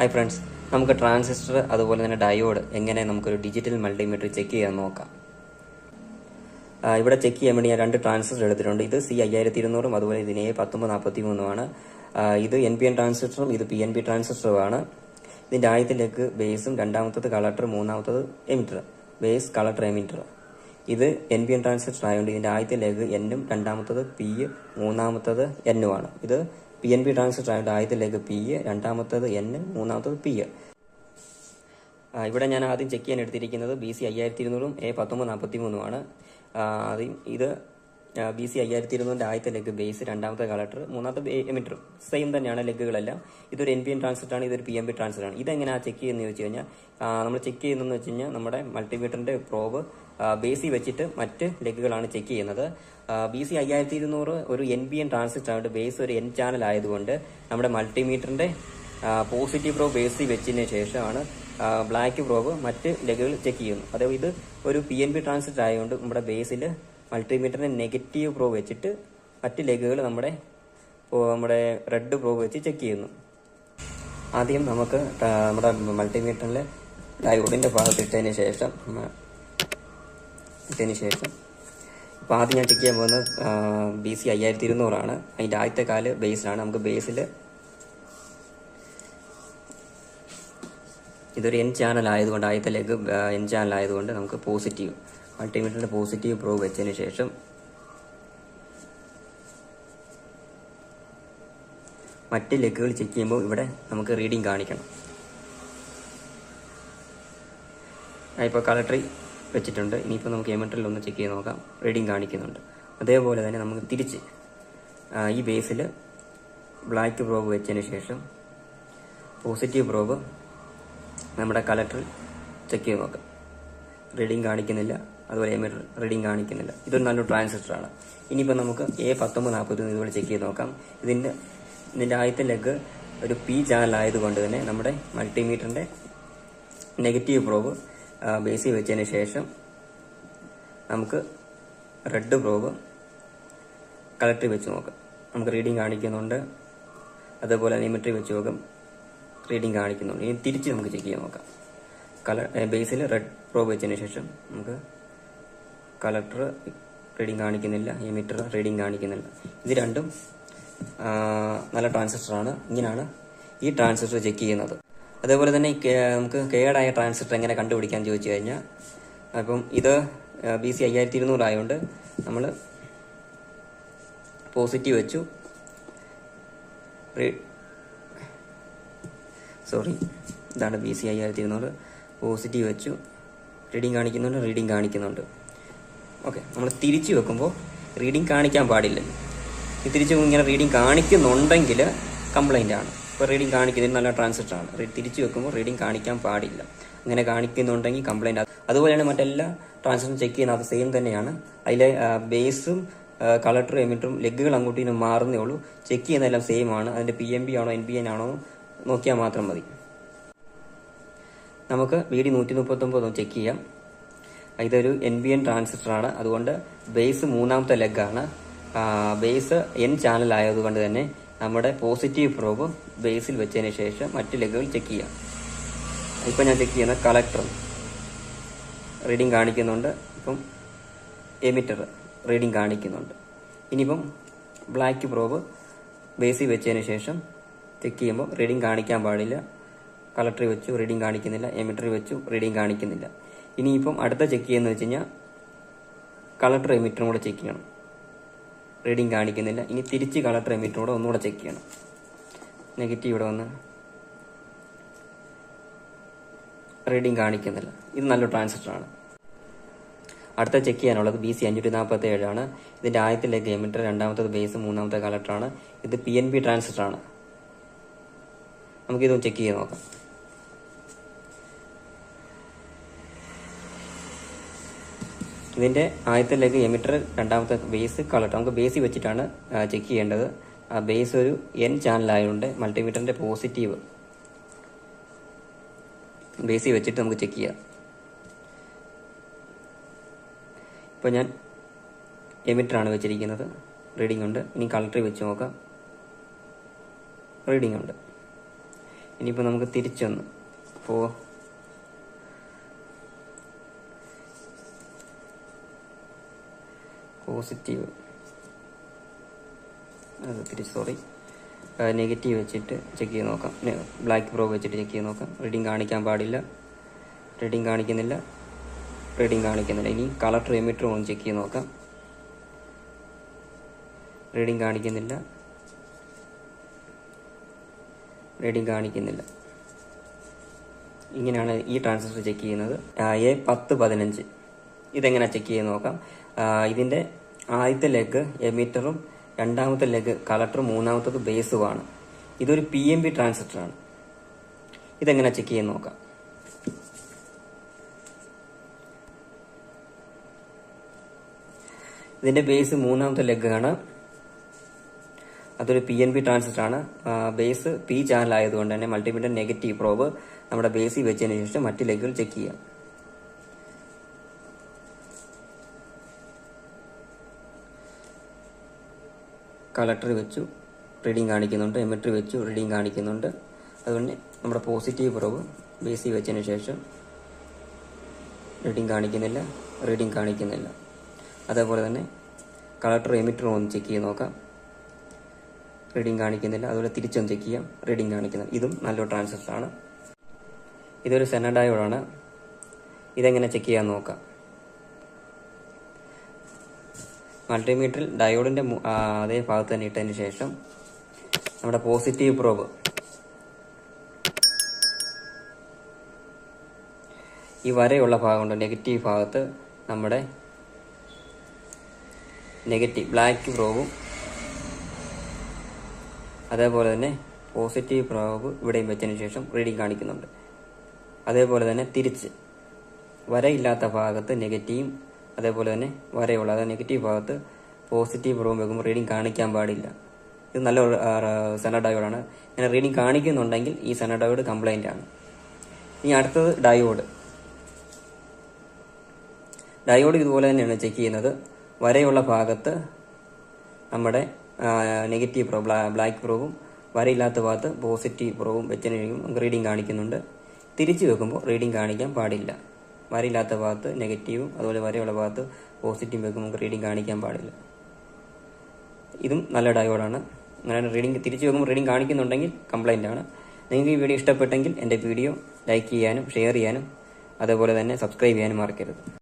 Hi friends, നമുക്ക് transistor അതുപോലെ തന്നെ ഡയോഡ് എങ്ങനെ നമുക്കൊരു ഡിജിറ്റൽ മൾട്ടിമീറ്റർ ചെക്ക് ചെയ്യാൻ നോക്കാം. ഇവിടെ ചെക്ക് ചെയ്യാൻ വേണ്ടി ഞാൻ രണ്ട് ട്രാൻസിസ്റ്റർ എടുത്തിട്ടുണ്ട്. ഇത് C5200 അതുപോലെ ഇതിന് A1943 ഇത് NPN ട്രാൻസിസ്റ്ററും ഇത് PNP ട്രാൻസിസ്റ്ററുമാണ്. ഇതിന്റെ ആദ്യത്തിലേക്ക് ബേസും, രണ്ടാമത്തത് കളക്ടർ, മൂന്നാമത്തത് എമിറ്റർ. Base, collector, emitter. ഇത് NPN ട്രാൻസിസ്റ്റർ ആയതുകൊണ്ട് ഇതിന്റെ ആദ്യത്തിലേക്ക് N, രണ്ടാമത്തത് P, മൂന്നാമത്തത് N ആണ്. ഇത് PNP ട്രാൻസിസ്റ്റർ ആയതുകൊണ്ട് ആദ്യത്തിലേക്ക് P, രണ്ടാമത്തത് N, മൂന്നാമത്തത് P. ഇവിടെ ഞാൻ ആദ്യം ചെക്ക് ചെയ്യാൻ എടുത്തിരിക്കുന്നത് BC5200 A1943 ഇത് BC5200 ആദ്യത്തെ ബേസ്, രണ്ടാമത്തെ കളക്ടർ, മൂന്നാമത്തെ എമിറ്റർ. സെയിം തന്നെയാണ് ലെഗുകളെല്ലാം. ഇതൊരു NPN ട്രാൻസിസ്റ്റർ ആണ്, ഇതൊരു PNP ട്രാൻസിസ്റ്റർ ആണ്. ഇതെങ്ങനെയാണ് ചെക്ക് ചെയ്യുന്നത് ചോദിച്ചു കഴിഞ്ഞാൽ, നമ്മൾ ചെക്ക് ചെയ്യുന്നതെന്ന് വെച്ച് കഴിഞ്ഞാൽ നമ്മുടെ മൾട്ടിമീറ്ററിന്റെ പ്രോബ് ബേസിൽ വെച്ചിട്ട് മറ്റ് ലെഗുകളാണ് ചെക്ക് ചെയ്യുന്നത്. BC5200 ഒരു NPN ട്രാൻസിസ്റ്റർ ആയതുകൊണ്ട് ബേസ് ഒരു N ചാനൽ ആയതുകൊണ്ട് നമ്മുടെ മൾട്ടിമീറ്ററിന്റെ പോസിറ്റീവ് പ്രോബ് ബേസിൽ വെച്ചതിന് ശേഷമാണ് ബ്ലാക്ക് പ്രോബ് മറ്റ് ലെഗുകൾ ചെക്ക് ചെയ്യുന്നു. അതേപോലെ ഇത് ഒരു PNP ട്രാൻസിസ്റ്റർ ആയതുകൊണ്ട് നമ്മുടെ ബേസിൽ മൾട്ടിമീറ്ററിന്റെ നെഗറ്റീവ് പ്രോബ് വെച്ചിട്ട് മറ്റ് ലെഗുകൾ നമ്മുടെ റെഡ് പ്രോബ് വെച്ച് ചെക്ക് ചെയ്യുന്നു. ആദ്യം നമുക്ക് നമ്മുടെ മൾട്ടിമീറ്ററിലെ ഡയോഡിന്റെ ഭാഗത്ത് ഇട്ടതിന് ശേഷം ഇപ്പോൾ ആദ്യം ഞാൻ ചെക്ക് ചെയ്യാൻ പോകുന്നത് BC5200 ആണ്. അതിന്റെ ആദ്യത്തെ കാല് ബേസിലാണ്. നമുക്ക് ബേസിൽ ഇതൊരു N ചാനൽ ആയതുകൊണ്ട് ആദ്യത്തെ ലെഗ് N ചാനൽ ആയതുകൊണ്ട് നമുക്ക് പോസിറ്റീവ് മൾട്ടിമീറ്ററിന്റെ പോസിറ്റീവ് പ്രോബ് വെച്ചതിന് ശേഷം മറ്റ് ലെഗുകൾ ചെക്ക് ചെയ്യുമ്പോൾ ഇവിടെ നമുക്ക് റീഡിംഗ് കാണിക്കണം. ഇപ്പോൾ കളക്ടറി വെച്ചിട്ടുണ്ട്. ഇനിയിപ്പോൾ നമുക്ക് എമിറ്ററിൽ ഒന്ന് ചെക്ക് ചെയ്ത് നോക്കാം. റീഡിംഗ് കാണിക്കുന്നുണ്ട്. അതേപോലെ തന്നെ നമുക്ക് തിരിച്ച് ഈ ബേസിൽ ബ്ലാക്ക് പ്രോബ് വെച്ചതിന് ശേഷം പോസിറ്റീവ് പ്രോബ് നമ്മുടെ കളക്ടറിൽ ചെക്ക് ചെയ്ത് നോക്കാം. റീഡിംഗ് കാണിക്കുന്നില്ല. അതുപോലെ എമിറ്റർ റീഡിംഗ് കാണിക്കുന്നില്ല. ഇതൊരു നല്ലൊരു ട്രാൻസിസ്റ്ററാണ്. ഇനിയിപ്പോൾ നമുക്ക് A1943 ഇതുപോലെ ചെക്ക് ചെയ്ത് നോക്കാം. ഇതിന്റെ ആദ്യത്തെ ലെഗ് ഒരു P ചാനൽ ആയതുകൊണ്ട് തന്നെ നമ്മുടെ മൾട്ടിമീറ്ററിന്റെ നെഗറ്റീവ് പ്രോബ് ബേസിൽ വെച്ചതിന് ശേഷം നമുക്ക് റെഡ് പ്രോബ് കളക്ടറിൽ വെച്ച് നോക്കാം. നമുക്ക് റീഡിംഗ് കാണിക്കുന്നുണ്ട്. അതേപോലെ എമിറ്ററിൽ വെച്ച് നോക്കാം. റീഡിംഗ് കാണിക്കുന്നുണ്ട്. ഇനി തിരിച്ച് നമുക്ക് ചെക്ക് ചെയ്ത് നോക്കാം. ബേസിൽ റെഡ് പ്രോബ് വെച്ചതിന് ശേഷം നമുക്ക് കളക്ടർ റീഡിംഗ് കാണിക്കുന്നില്ല, എമിറ്റർ റീഡിംഗ് കാണിക്കുന്നില്ല. ഇത് രണ്ടും നല്ല ട്രാൻസിസ്റ്ററാണ്. ഇങ്ങനെയാണ് ഈ ട്രാൻസിസ്റ്റർ ചെക്ക് ചെയ്യുന്നത്. അതേപോലെ തന്നെ നമുക്ക് കേടായ ട്രാൻസിസ്റ്റർ എങ്ങനെ കണ്ടുപിടിക്കാൻ ചോദിച്ചു കഴിഞ്ഞാൽ, അപ്പം ഇത് BC5200 ആയതുകൊണ്ട് നമ്മൾ പോസിറ്റീവ് വെച്ചു. ഇതാണ് BC5200. പോസിറ്റീവ് വെച്ചു. റീഡിംഗ് കാണിക്കുന്നുണ്ട്. ഓക്കെ, നമ്മൾ തിരിച്ചു വെക്കുമ്പോൾ റീഡിംഗ് കാണിക്കാൻ പാടില്ല. തിരിച്ചു ഇങ്ങനെ റീഡിംഗ് കാണിക്കുന്നുണ്ടെങ്കിൽ കംപ്ലൈന്റ് ആണ്. ഇപ്പോൾ റീഡിംഗ് കാണിക്കുന്നത് നല്ല ട്രാൻസിസ്റ്റർ ആണ്. തിരിച്ചു വെക്കുമ്പോൾ റീഡിംഗ് കാണിക്കാൻ പാടില്ല. അങ്ങനെ കാണിക്കുന്നുണ്ടെങ്കിൽ കംപ്ലൈന്റ്. അതുപോലെയാണ് മറ്റെല്ലാ ട്രാൻസിസ്റ്ററും ചെക്ക് ചെയ്യുന്നത്. അത് സെയിം തന്നെയാണ്. അതിലെ ബേസും കളക്ടറും എമിറ്ററും ലെഗുകൾ അങ്ങോട്ടും ഇങ്ങനെ മാറുന്നേ ഉള്ളൂ. ചെക്ക് ചെയ്യുന്നതെല്ലാം സെയിം ആണ്. അതിന്റെ PNP ആണോ NPN ആണോ നോക്കിയാൽ മാത്രം മതി. നമുക്ക് BD139 ചെക്ക് ചെയ്യാം. ഇതൊരു NPN ട്രാൻസിസ്റ്റർ ആണ്. അതുകൊണ്ട് ബേസ് മൂന്നാമത്തെ ലെഗാണ്. ബേസ് N ചാനൽ ആയതുകൊണ്ട് തന്നെ നമ്മുടെ പോസിറ്റീവ് പ്രോബ് ബേസിൽ വെച്ചതിന് ശേഷം മറ്റ് ലെഗുകൾ ചെക്ക് ചെയ്യാം. ഇപ്പം ഞാൻ ചെക്ക് ചെയ്യുന്ന കളക്ടർ റീഡിംഗ് കാണിക്കുന്നുണ്ട്. ഇപ്പം എമിറ്റർ റീഡിംഗ് കാണിക്കുന്നുണ്ട്. ഇനിയിപ്പം ബ്ലാക്ക് പ്രോബ് ബേസിൽ വെച്ചതിന് ശേഷം ചെക്ക് ചെയ്യുമ്പോൾ റീഡിംഗ് കാണിക്കാൻ പാടില്ല. കളക്ടറിൽ വെച്ചു, റീഡിംഗ് കാണിക്കുന്നില്ല. എമിറ്ററിൽ വെച്ചു, റീഡിംഗ് കാണിക്കുന്നില്ല. ഇനിയിപ്പം അടുത്ത ചെക്ക് ചെയ്യുന്നത് വെച്ച് കഴിഞ്ഞാൽ കളക്ടർ എമിറ്ററും കൂടെ ചെക്ക് ചെയ്യണം. റീഡിംഗ് കാണിക്കുന്നില്ല. ഇനി തിരിച്ച് കളക്ടർ എമിറ്ററും കൂടെ ഒന്നുകൂടെ ചെക്ക് ചെയ്യണം. നെഗറ്റീവ് ഇവിടെ വന്ന് റീഡിംഗ് കാണിക്കുന്നില്ല. ഇത് നല്ലൊരു ട്രാൻസിസ്റ്ററാണ്. അടുത്ത ചെക്ക് ചെയ്യാനുള്ളത് BC547 ആണ്. ഇതിന്റെ ആദ്യത്തിലേക്ക് എമിറ്റർ, രണ്ടാമത്തത് ബേസ്, മൂന്നാമത്തെ കളക്ടറാണ്. ഇത് PNP ട്രാൻസിസ്റ്ററാണ്. നമുക്കിതൊന്ന് ചെക്ക് ചെയ്ത് നോക്കാം. ഇതിന്റെ ആദ്യത്തെ ലെഗ് എമിറ്റർ, രണ്ടാമത്തെ ബേസ്, കളക്ടർ. നമുക്ക് ബേസിൽ വെച്ചിട്ടാണ് ചെക്ക് ചെയ്യേണ്ടത്. ബേസ് ഒരു N ചാനൽ ആയതുകൊണ്ട് മൾട്ടിമീറ്ററിന്റെ പോസിറ്റീവ് ബേസിൽ വെച്ചിട്ട് നമുക്ക് ചെക്ക് ചെയ്യാം. ഇപ്പോൾ ഞാൻ എമിറ്ററാണ് വെച്ചിരിക്കുന്നത്. റീഡിംഗ് ഉണ്ട്. ഇനി കളക്ടറിൽ വെച്ച് നോക്കാം. റീഡിംഗ് ഉണ്ട്. ഇനിയിപ്പോൾ നമുക്ക് തിരിച്ചൊന്ന് പോസിറ്റീവ് നെഗറ്റീവ് വെച്ചിട്ട് ചെക്ക് ചെയ്ത് നോക്കാം. ബ്ലാക്ക് പ്രോബ് വെച്ചിട്ട് ചെക്ക് ചെയ്ത് നോക്കാം. റീഡിങ് കാണിക്കാൻ പാടില്ല. റീഡിങ് കാണിക്കുന്നില്ല. ഇനി കളക്ടർ എമിറ്റർ ഒന്ന് ചെക്ക് ചെയ്ത് നോക്കാം. റീഡിങ് കാണിക്കുന്നില്ല. ഇങ്ങനെയാണ് ഈ ട്രാൻസിസ്റ്റർ ചെക്ക് ചെയ്യുന്നത്. A1015 ഇതെങ്ങനെ ചെക്ക് ചെയ്ത് നോക്കാം. ഇതിന്റെ ആദ്യത്തെ ലെഗ് എമിറ്ററും രണ്ടാമത്തെ ലെഗ് കളക്ടറും മൂന്നാമത്തത് ബേസുമാണ്. ഇതൊരു PNP ട്രാൻസിസ്റ്ററാണ്. ഇതെങ്ങനെ ചെക്ക് ചെയ്ത് നോക്കാം. ഇതിന്റെ ബേസ് മൂന്നാമത്തെ ലെഗ് ആണ്. അതൊരു PNP ട്രാൻസിസ്റ്ററാണ്. ബേസ് P ചാനൽ ആയതുകൊണ്ട് തന്നെ മൾട്ടിമീറ്റർ നെഗറ്റീവ് പ്രോബ് നമ്മുടെ ബേസിൽ വെച്ചതിന് ശേഷം മറ്റ് ലെഗുകൾ ചെക്ക് ചെയ്യാം. കളക്ടർ വെച്ചു, റീഡിങ് കാണിക്കുന്നുണ്ട്. എമിറ്റർ വെച്ചു, റീഡിങ് കാണിക്കുന്നുണ്ട്. അതുകൊണ്ട് നമ്മുടെ പോസിറ്റീവ് പ്രോബ് ബേസിൽ വെച്ചതിന് ശേഷം റീഡിങ് കാണിക്കുന്നില്ല. അതേപോലെ തന്നെ കളക്ടർ എമിറ്റർ ഒന്ന് ചെക്ക് ചെയ്ത് നോക്കാം. റീഡിങ് കാണിക്കുന്നില്ല. അതുപോലെ തിരിച്ചൊന്ന് ചെക്ക് ചെയ്യാം. റീഡിങ് കാണിക്കുന്നില്ല. ഇതും നല്ലൊരു ട്രാൻസിസ്റ്ററാണ്. ഇതൊരു സെനർ ഡയോഡാണ്. ഇതെങ്ങനെ ചെക്ക് ചെയ്യാൻ നോക്കാം. മൾട്ടിമീറ്ററിൽ ഡയോഡിന്റെ അതേ ഭാഗത്ത് തന്നെ ഇട്ടതിന് ശേഷം നമ്മുടെ പോസിറ്റീവ് പ്രോബ് ഈ വരെയുള്ള ഭാഗമുണ്ട്. നെഗറ്റീവ് ഭാഗത്ത് നമ്മുടെ ബ്ലാക്ക് പ്രോബും അതേപോലെ തന്നെ പോസിറ്റീവ് പ്രോബ് ഇവിടെയും വെച്ചതിന് ശേഷം റീഡിങ് കാണിക്കുന്നുണ്ട്. അതേപോലെ തന്നെ തിരിച്ച് വരയില്ലാത്ത ഭാഗത്ത് നെഗറ്റീവും അതേപോലെ തന്നെ വരയുള്ള അതായത് നെഗറ്റീവ് ഭാഗത്ത് പോസിറ്റീവ് പ്രോബ് വെക്കുമ്പോൾ റീഡിങ് കാണിക്കാൻ പാടില്ല. ഇത് നല്ലൊരു സെനർ ഡയോഡാണ്. ഇങ്ങനെ റീഡിങ് കാണിക്കുന്നുണ്ടെങ്കിൽ ഈ സെനർ ഡയോഡ് കംപ്ലൈന്റ് ആണ്. ഇനി അടുത്തത് ഡയോഡ് ഇതുപോലെ തന്നെയാണ് ചെക്ക് ചെയ്യുന്നത്. വരയുള്ള ഭാഗത്ത് നമ്മുടെ നെഗറ്റീവ് പ്രോബ് ബ്ലാക്ക് പ്രോബും വരയില്ലാത്ത ഭാഗത്ത് പോസിറ്റീവ് പ്രോബും വെച്ചതിന് ശേഷം റീഡിങ് കാണിക്കുന്നുണ്ട്. തിരിച്ചു വെക്കുമ്പോൾ റീഡിങ് കാണിക്കാൻ പാടില്ല. വരയില്ലാത്ത ഭാഗത്ത് നെഗറ്റീവും അതുപോലെ വരയുള്ള ഭാഗത്ത് പോസിറ്റീവ് വെക്കുമ്പോൾ റീഡിങ് കാണിക്കാൻ പാടില്ല. ഇതും നല്ല ഡയോഡാണ്. അങ്ങനെ തിരിച്ചു വെക്കുമ്പോൾ റീഡിങ് കാണിക്കുന്നുണ്ടെങ്കിൽ കംപ്ലൈന്റ് ആണ്. നിങ്ങൾക്ക് ഈ വീഡിയോ ഇഷ്ടപ്പെട്ടെങ്കിൽ എൻ്റെ വീഡിയോ ലൈക്ക് ചെയ്യാനും ഷെയർ ചെയ്യാനും അതേപോലെ തന്നെ സബ്സ്ക്രൈബ് ചെയ്യാനും മറക്കരുത്.